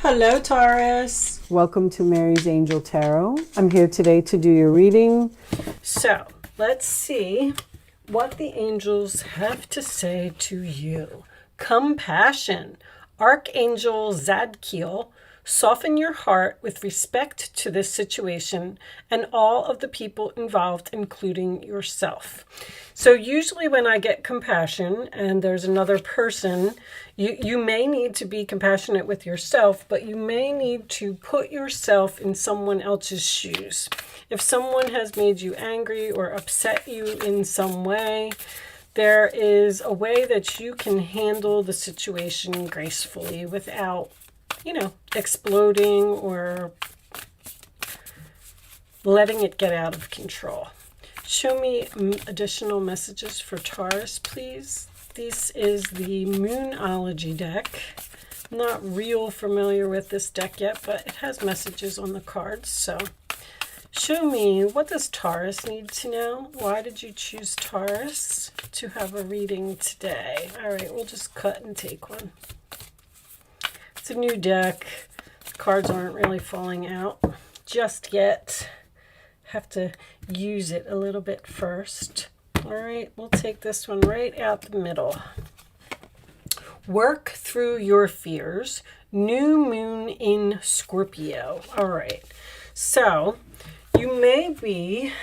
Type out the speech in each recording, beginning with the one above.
Hello, Taurus. Welcome to Mary's Angel Tarot. I'm here today to do your reading. So, let's see what the angels have to say to you. Compassion. Archangel Zadkiel, soften your heart with respect to this situation and all of the people involved, including yourself. So usually when I get compassion and there's another person, you may need to be compassionate with yourself, but you may need to put yourself in someone else's shoes. If someone has made you angry or upset you in some way, there is a way that you can handle the situation gracefully without, exploding or letting it get out of control. Show me additional messages for Taurus, please. This is the Moonology deck. I'm not real familiar with this deck yet, but it has messages on the cards. So show me, what does Taurus need to know? Why did you choose Taurus to have a reading today? All right, we'll just cut and take one. It's a new deck. The cards aren't really falling out just yet. Have to use it a little bit first. All right, we'll take this one right out the middle. Work through your fears. New moon in Scorpio. All right, so you may be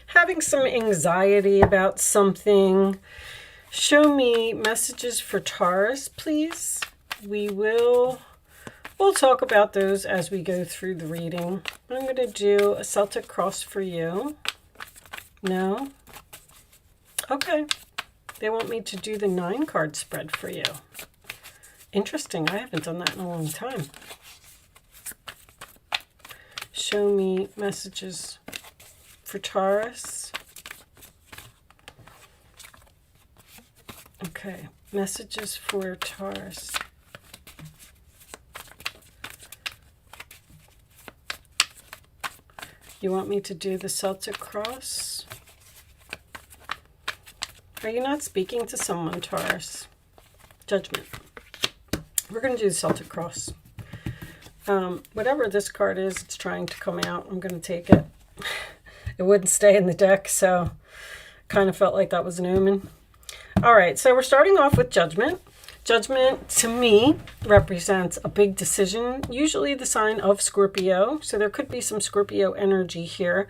having some anxiety about something. Show me messages for Taurus, please. We'll talk about those as we go through the reading. I'm going to do a Celtic cross for you. No? Okay. They want me to do the 9-card spread for you. Interesting. I haven't done that in a long time. Show me messages for Taurus. Okay. Messages for Taurus. You want me to do the Celtic cross? Are you not speaking to someone, Taurus? Judgment. We're going to do the Celtic cross. Whatever this card is, it's trying to come out. I'm going to take it. It wouldn't stay in the deck, so kind of felt like that was an omen. All right, so we're starting off with Judgment. Judgment, to me, represents a big decision, usually the sign of Scorpio. So there could be some Scorpio energy here.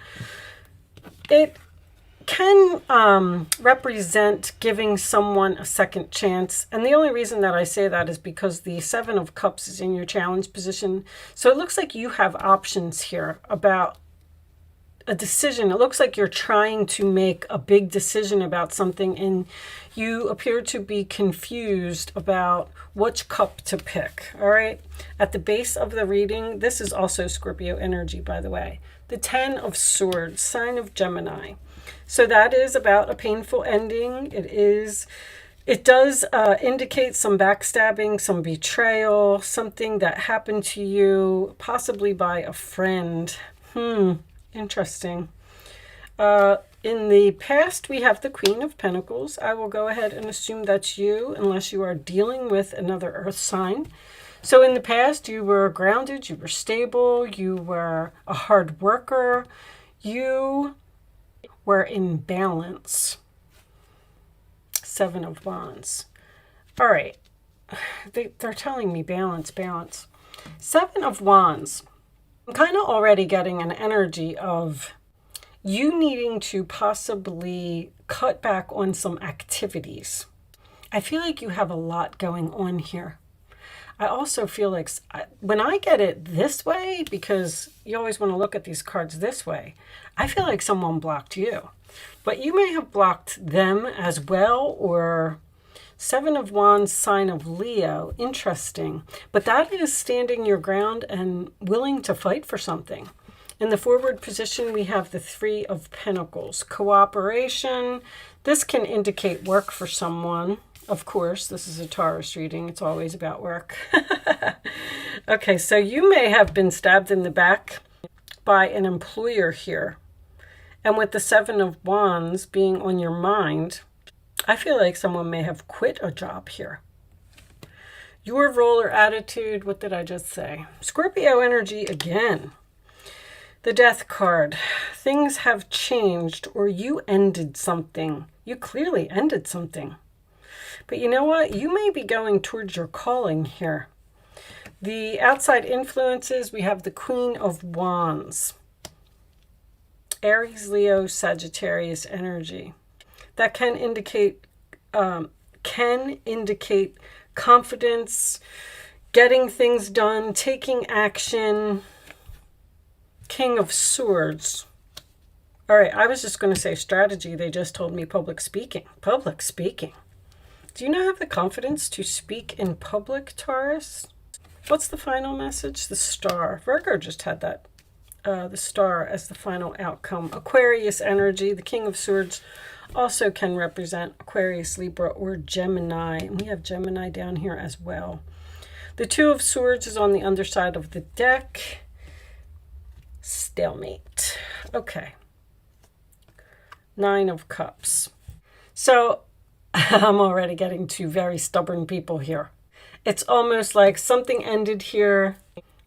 It can represent giving someone a second chance. And the only reason that I say that is because the 7 of Cups is in your challenge position. So it looks like you have options here about a decision. It looks like you're trying to make a big decision about something and you appear to be confused about which cup to pick. All right. At the base of the reading, this is also Scorpio energy, by the way. The 10 of Swords, sign of Gemini. So that is about a painful ending. It does indicate some backstabbing, some betrayal, something that happened to you, possibly by a friend. Interesting. In the past, we have the Queen of Pentacles. I will go ahead and assume that's you, unless you are dealing with another earth sign. So in the past, you were grounded, you were stable, you were a hard worker, you were in balance. 7 of Wands. All right. They're telling me balance, balance. 7 of Wands. I'm kind of already getting an energy of you needing to possibly cut back on some activities. I feel like you have a lot going on here. I also feel like when I get it this way, because you always want to look at these cards this way, I feel like someone blocked you. But you may have blocked them as well, or 7 of Wands, sign of Leo. Interesting. But that is standing your ground and willing to fight for something. In the forward position, we have the 3 of Pentacles. Cooperation. This can indicate work for someone. Of course, this is a Taurus reading. It's always about work. Okay, so you may have been stabbed in the back by an employer here. And with the 7 of Wands being on your mind, I feel like someone may have quit a job here. Your role or attitude, what did I just say? Scorpio energy again. The Death card. Things have changed, or you ended something. You clearly ended something. But you know what? You may be going towards your calling here. The outside influences, we have the Queen of Wands. Aries, Leo, Sagittarius energy. That can indicate confidence, getting things done, taking action. King of Swords. All right, I was just going to say strategy. They just told me public speaking. Public speaking. Do you not have the confidence to speak in public, Taurus? What's the final message? The Star. Virgo just had that. The Star as the final outcome. Aquarius energy. The King of Swords also can represent Aquarius, Libra, or Gemini. And we have Gemini down here as well. The Two of Swords is on the underside of the deck. Stalemate. Okay. Nine of Cups. So I'm already getting to very stubborn people here. It's almost like something ended here.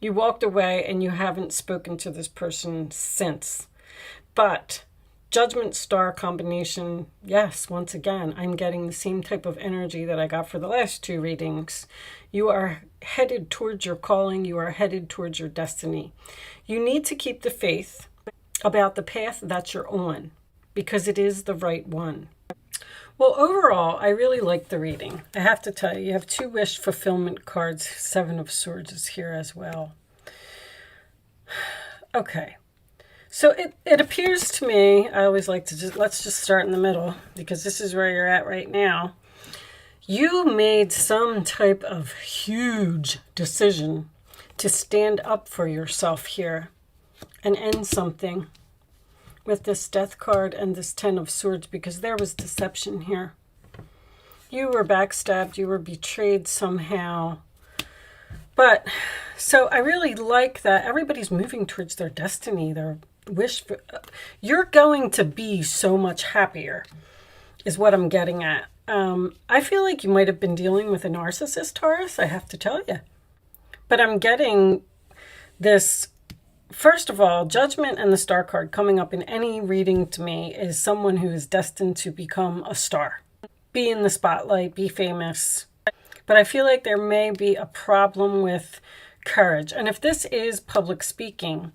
You walked away and you haven't spoken to this person since. But Judgment Star combination, yes, once again, I'm getting the same type of energy that I got for the last two readings. You are headed towards your calling. You are headed towards your destiny. You need to keep the faith about the path that you're on because it is the right one. Well, overall, I really like the reading. I have to tell you, you have two wish fulfillment cards. Seven of Swords is here as well. Okay. So it appears to me, I always like to let's just start in the middle because this is where you're at right now. You made some type of huge decision to stand up for yourself here and end something with this Death card and this Ten of Swords because there was deception here. You were backstabbed, you were betrayed somehow. But, so I really like that everybody's moving towards their destiny, their wish for, you're going to be so much happier is what I'm getting at. I feel like you might have been dealing with a narcissist, Taurus, I have to tell you. But I'm getting this, first of all, Judgment and the Star card coming up in any reading to me is someone who is destined to become a star. Be in the spotlight, be famous. But I feel like there may be a problem with courage. And if this is public speaking,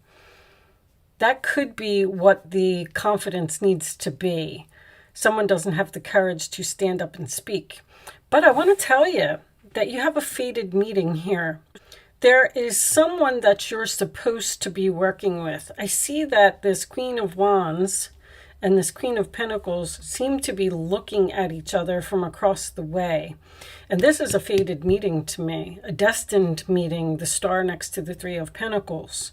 that could be what the confidence needs to be. Someone doesn't have the courage to stand up and speak. But I want to tell you that you have a fated meeting here. There is someone that you're supposed to be working with. I see that this Queen of Wands and this Queen of Pentacles seem to be looking at each other from across the way. And this is a fated meeting to me, a destined meeting, the Star next to the Three of Pentacles.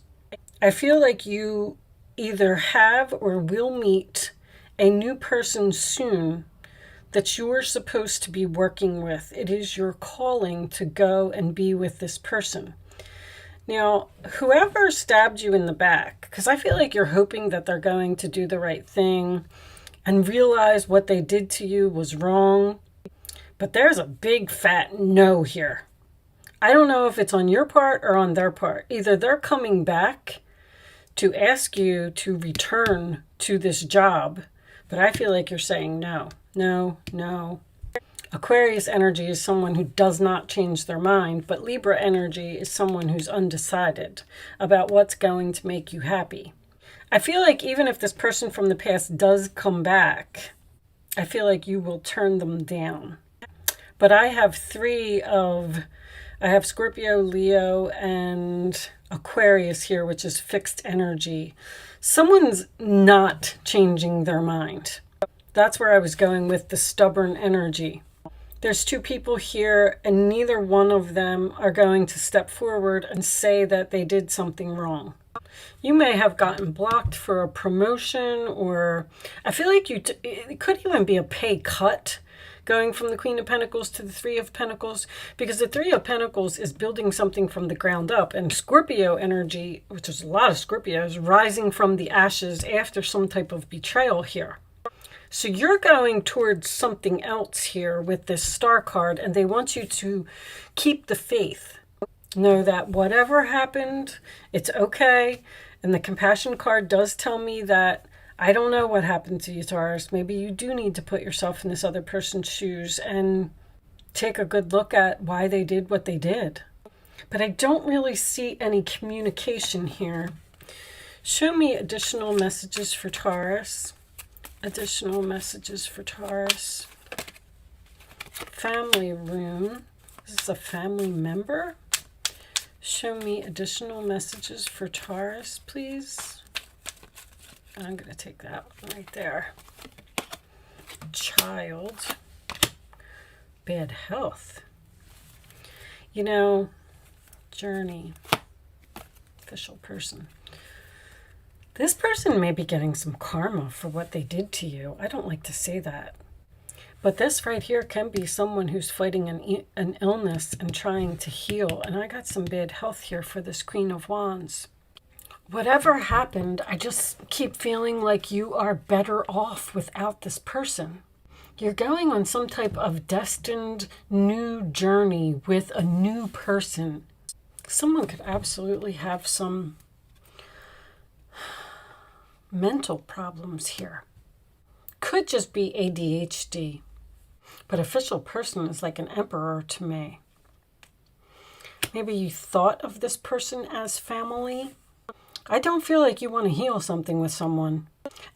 I feel like you either have or will meet a new person soon that you're supposed to be working with. It is your calling to go and be with this person. Now, whoever stabbed you in the back, because I feel like you're hoping that they're going to do the right thing and realize what they did to you was wrong. But there's a big fat no here. I don't know if it's on your part or on their part. Either they're coming back to ask you to return to this job, but I feel like you're saying no, no, no. Aquarius energy is someone who does not change their mind, but Libra energy is someone who's undecided about what's going to make you happy. I feel like even if this person from the past does come back, I feel like you will turn them down. But I have I have Scorpio, Leo, and Aquarius here, which is fixed energy. Someone's not changing their mind. That's where I was going with the stubborn energy. There's two people here, and neither one of them are going to step forward and say that they did something wrong. You may have gotten blocked for a promotion, or I feel like it could even be a pay cut going from the Queen of Pentacles to the Three of Pentacles, because the Three of Pentacles is building something from the ground up, and Scorpio energy, which is a lot of Scorpios, rising from the ashes after some type of betrayal here. So you're going towards something else here with this Star card, and they want you to keep the faith. Know that whatever happened, it's okay. And the Compassion card does tell me that I don't know what happened to you, Taurus. Maybe you do need to put yourself in this other person's shoes and take a good look at why they did what they did. But I don't really see any communication here. Show me additional messages for Taurus. Additional messages for Taurus. Family room. This is a family member. Show me additional messages for Taurus, please. I'm going to take that one right there. Child. Bad health. You know, journey. Official person. This person may be getting some karma for what they did to you. I don't like to say that. But this right here can be someone who's fighting an illness and trying to heal. And I got some bad health here for this Queen of Wands. Whatever happened, I just keep feeling like you are better off without this person. You're going on some type of destined new journey with a new person. Someone could absolutely have some mental problems here. Could just be ADHD. But official person is like an emperor to me. Maybe you thought of this person as family. I don't feel like you want to heal something with someone.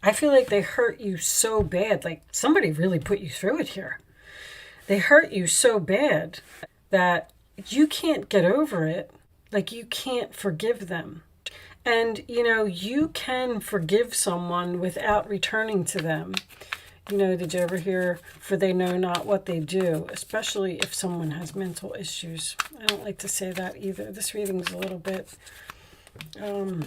I feel like they hurt you so bad. Like somebody really put you through it here. They hurt you so bad that you can't get over it. Like you can't forgive them. And, you know, you can forgive someone without returning to them. You know, did you ever hear, for they know not what they do, especially if someone has mental issues? I don't like to say that either. This reading's a little bit, oh,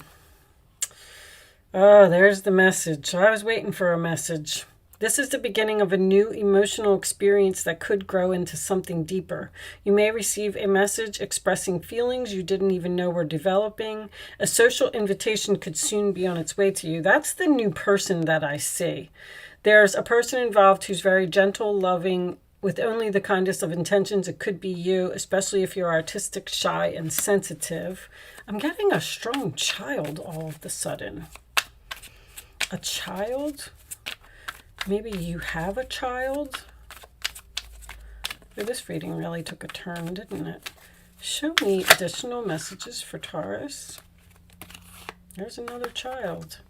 there's the message. I was waiting for a message. This is the beginning of a new emotional experience that could grow into something deeper. You may receive a message expressing feelings you didn't even know were developing. A social invitation could soon be on its way to you. That's the new person that I see. There's a person involved who's very gentle, loving, with only the kindest of intentions. It could be you, especially if you're artistic, shy, and sensitive. I'm getting a strong child all of a sudden. A child? Maybe you have a child? This reading really took a turn, didn't it? Show me additional messages for Taurus. There's another child.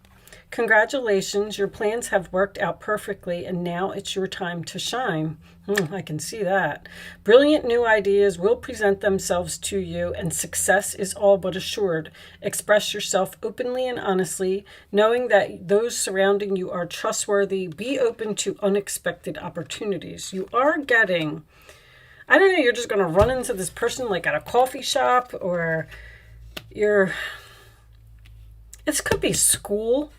Congratulations, your plans have worked out perfectly, and now it's your time to shine. I can see that. Brilliant new ideas will present themselves to you, and success is all but assured. Express yourself openly and honestly, knowing that those surrounding you are trustworthy. Be open to unexpected opportunities. You are getting, I don't know, you're just going to run into this person like at a coffee shop, or this could be school.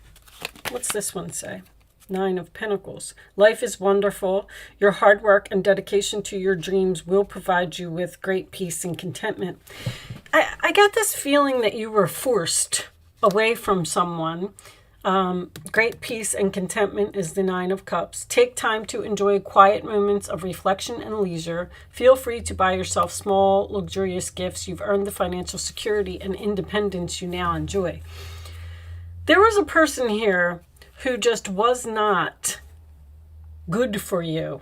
What's this one say? 9 of Pentacles. Life is wonderful. Your hard work and dedication to your dreams will provide you with great peace and contentment. I got this feeling that you were forced away from someone. Great peace and contentment is the 9 of Cups. Take time to enjoy quiet moments of reflection and leisure. Feel free to buy yourself small, luxurious gifts. You've earned the financial security and independence you now enjoy. There was a person here who just was not good for you.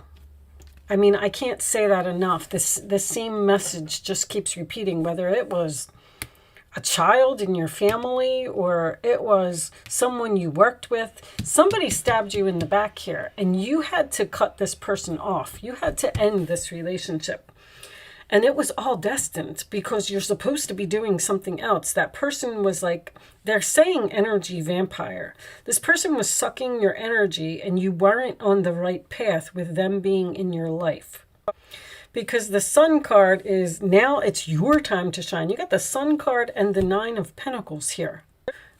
I mean, I can't say that enough. This same message just keeps repeating, whether it was a child in your family or it was someone you worked with. Somebody stabbed you in the back here, and you had to cut this person off. You had to end this relationship. And it was all destined because you're supposed to be doing something else. That person was like, they're saying energy vampire. This person was sucking your energy, and you weren't on the right path with them being in your life. Because the Sun card is, now it's your time to shine. You got the Sun card and the 9 of Pentacles here.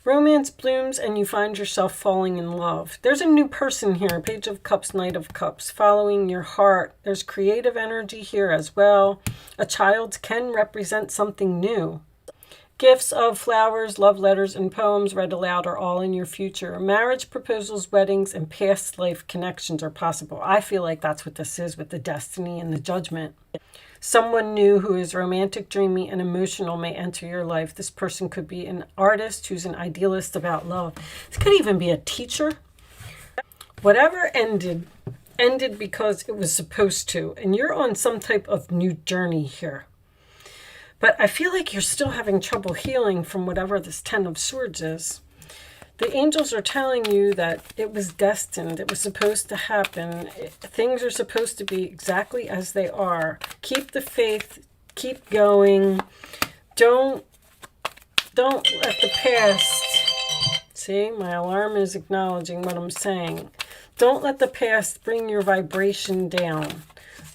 Romance blooms and you find yourself falling in love. There's a new person here, Page of Cups, Knight of Cups, following your heart. There's creative energy here as well. A child can represent something new. Gifts of flowers, love letters, and poems read aloud are all in your future. Marriage proposals, weddings, and past life connections are possible. I feel like that's what this is with the destiny and the judgment. Someone new who is romantic, dreamy, and emotional may enter your life. This person could be an artist who's an idealist about love. This could even be a teacher. Whatever ended because it was supposed to. And you're on some type of new journey here. But I feel like you're still having trouble healing from whatever this Ten of Swords is. The angels are telling you that it was destined. It was supposed to happen. Things are supposed to be exactly as they are. Keep the faith. Keep going. Don't let the past... See, my alarm is acknowledging what I'm saying. Don't let the past bring your vibration down.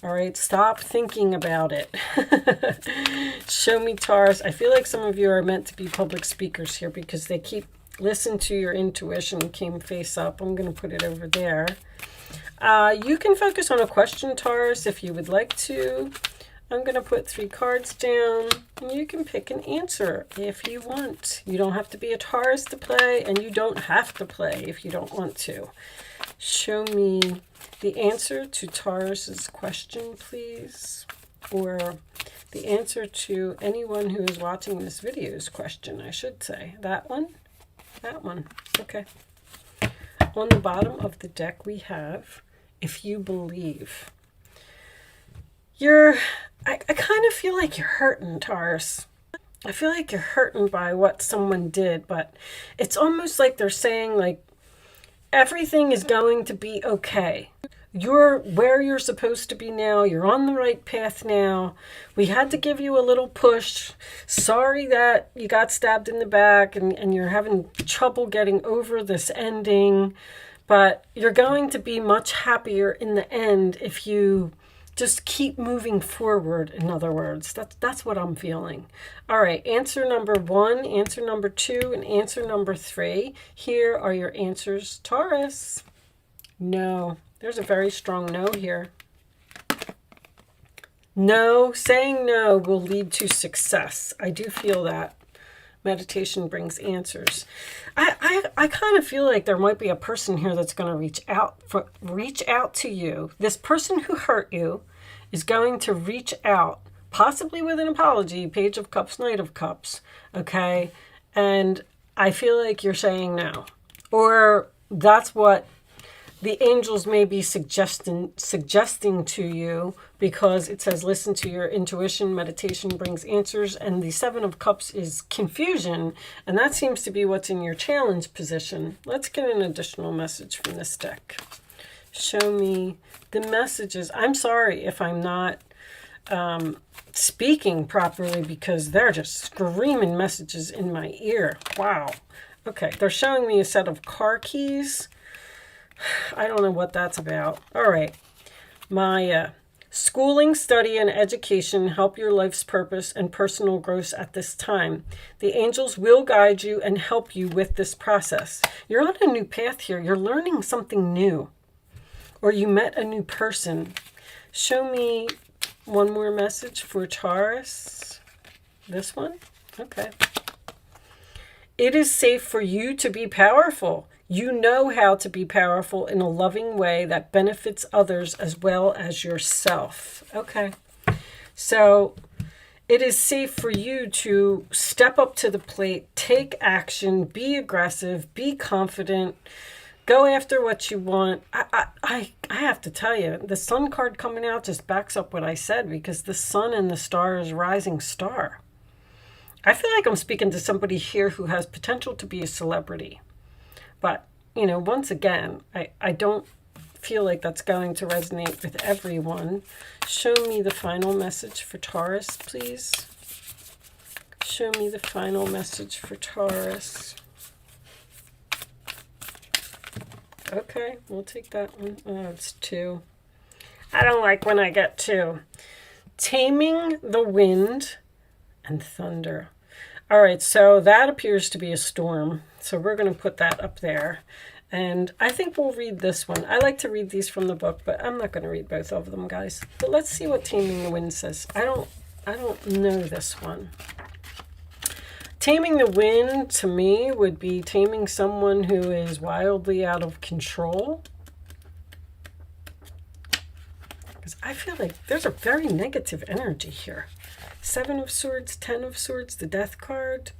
All right, stop thinking about it. Show me, Taurus. I feel like some of you are meant to be public speakers here because they keep listen to your intuition. Came face up. I'm going to put it over there. You can focus on a question, Taurus, if you would like to. I'm going to put 3 cards down, and you can pick an answer if you want. You don't have to be a Taurus to play, and you don't have to play if you don't want to. Show me the answer to Taurus's question, please. Or the answer to anyone who is watching this video's question, I should say. That one? That one. Okay. On the bottom of the deck we have, if you believe. I kind of feel like you're hurting, Taurus. I feel like you're hurting by what someone did, but it's almost like they're saying, like, everything is going to be okay. You're where you're supposed to be now. You're on the right path now. We had to give you a little push. Sorry that you got stabbed in the back and you're having trouble getting over this ending. But you're going to be much happier in the end if you just keep moving forward, in other words. That's what I'm feeling. All right, answer number 1, answer number 2, and answer number 3. Here are your answers, Taurus. No. There's a very strong no here. No, saying no will lead to success. I do feel that. Meditation brings answers. I kind of feel like there might be a person here that's going to reach out to you. This person who hurt you is going to reach out, possibly with an apology, Page of Cups, Knight of Cups, okay? And I feel like you're saying no. Or that's what the angels may be suggesting to you, because it says listen to your intuition, meditation brings answers, and the 7 of Cups is confusion, and that seems to be what's in your challenge position. Let's get an additional message from this deck. Show me the messages. I'm sorry if I'm not speaking properly because they're just screaming messages in my ear. Wow. Okay, they're showing me a set of car keys. I don't know what that's about. All right. My schooling, study, and education help your life's purpose and personal growth at this time. The angels will guide you and help you with this process. You're on a new path here. You're learning something new. Or you met a new person. Show me one more message for Taurus. This one? Okay. It is safe for you to be powerful. You know how to be powerful in a loving way that benefits others as well as yourself. Okay. So it is safe for you to step up to the plate, take action, be aggressive, be confident, go after what you want. I have to tell you, the Sun card coming out just backs up what I said, because the Sun and the star is rising star. I feel like I'm speaking to somebody here who has potential to be a celebrity. But, you know, once again, I don't feel like that's going to resonate with everyone. Show me the final message for Taurus, please. Show me the final message for Taurus. Okay, we'll take that one. Oh, it's 2. I don't like when I get 2. Taming the wind and thunder. All right, so that appears to be a storm. So we're going to put that up there. And I think we'll read this one. I like to read these from the book, but I'm not going to read both of them, guys. But let's see what Taming the Wind says. I don't know this one. Taming the wind, to me, would be taming someone who is wildly out of control. Because I feel like there's a very negative energy here. 7 of Swords, 10 of Swords, the Death card.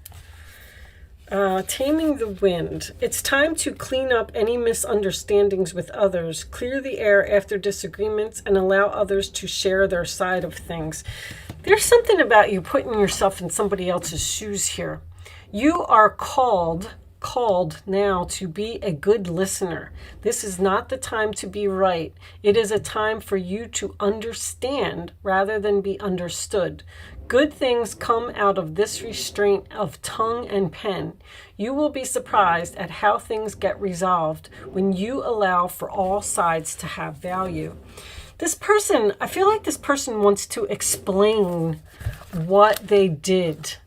Taming the wind. It's time to clean up any misunderstandings with others, clear the air after disagreements, and allow others to share their side of things. There's something about you putting yourself in somebody else's shoes here. You are called now to be a good listener. This is not the time to be right. It is a time for you to understand rather than be understood. Good things come out of this restraint of tongue and pen. You will be surprised at how things get resolved when you allow for all sides to have value. This person, I feel like this person wants to explain what they did.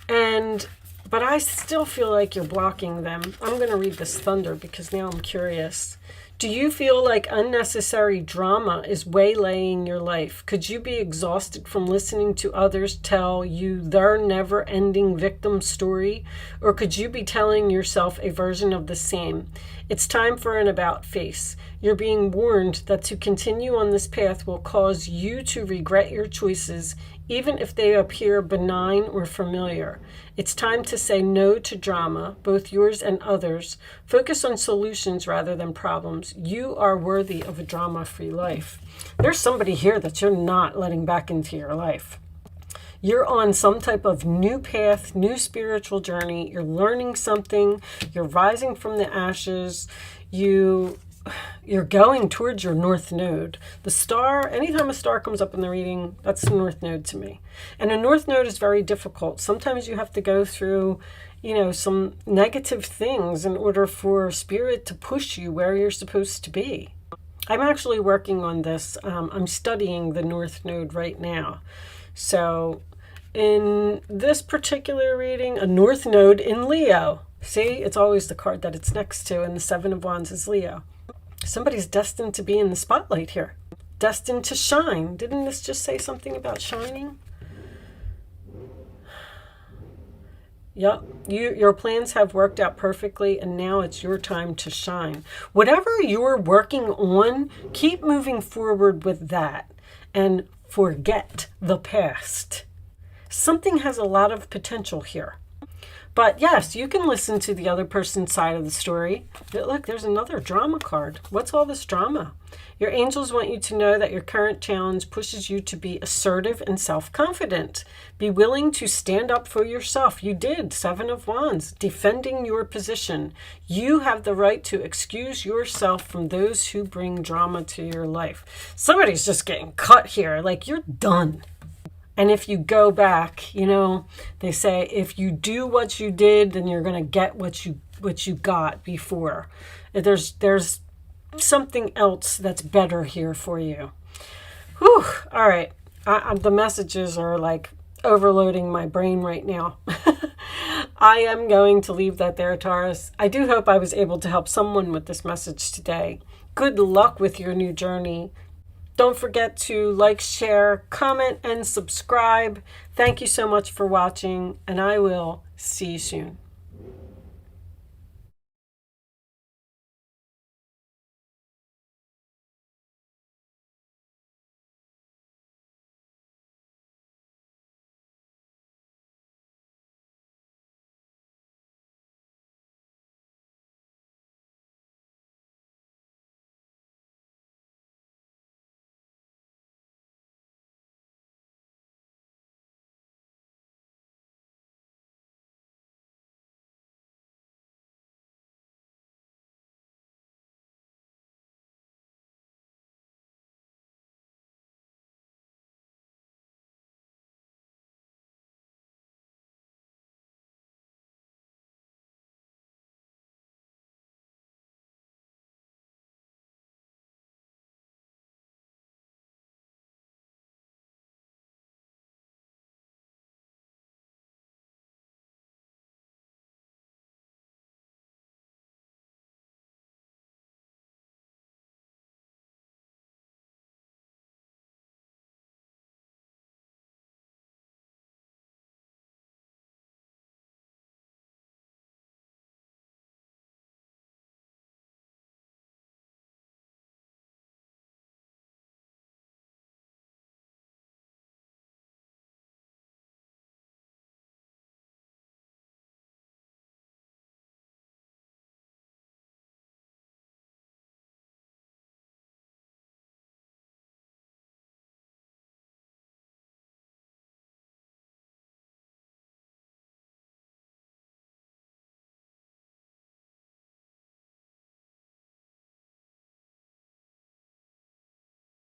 But I still feel like you're blocking them. I'm going to read this thunder because now I'm curious. Do you feel like unnecessary drama is waylaying your life? Could you be exhausted from listening to others tell you their never-ending victim story? Or could you be telling yourself a version of the same? It's time for an about face. You're being warned that to continue on this path will cause you to regret your choices, even if they appear benign or familiar. It's time to say no to drama, both yours and others. Focus on solutions rather than problems. You are worthy of a drama-free life. There's somebody here that you're not letting back into your life. You're on some type of new path, new spiritual journey. You're learning something. You're rising from the ashes. You're going towards your north node. The star, anytime a star comes up in the reading, that's the north node to me. And a north node is very difficult. Sometimes you have to go through, some negative things in order for spirit to push you where you're supposed to be. I'm actually working on this. I'm studying the north node right now. So in this particular reading, a north node in Leo. See, it's always the card that it's next to, and the 7 of Wands is Leo. Somebody's destined to be in the spotlight here. Destined to shine. Didn't this just say something about shining? Yep. Your plans have worked out perfectly, and now it's your time to shine. Whatever you're working on, keep moving forward with that and forget the past. Something has a lot of potential here. But yes, you can listen to the other person's side of the story. Look, there's another drama card. What's all this drama? Your angels want you to know that your current challenge pushes you to be assertive and self-confident. Be willing to stand up for yourself. You did. 7 of Wands, defending your position. You have the right to excuse yourself from those who bring drama to your life. Somebody's just getting cut here. Like, you're done. And if you go back, they say if you do what you did, then you're going to get what you got before. There's something else that's better here for you. Whew. All right. The messages are like overloading my brain right now. I am going to leave that there, Taurus. I do hope I was able to help someone with this message today. Good luck with your new journey. Don't forget to like, share, comment, and subscribe. Thank you so much for watching, and I will see you soon.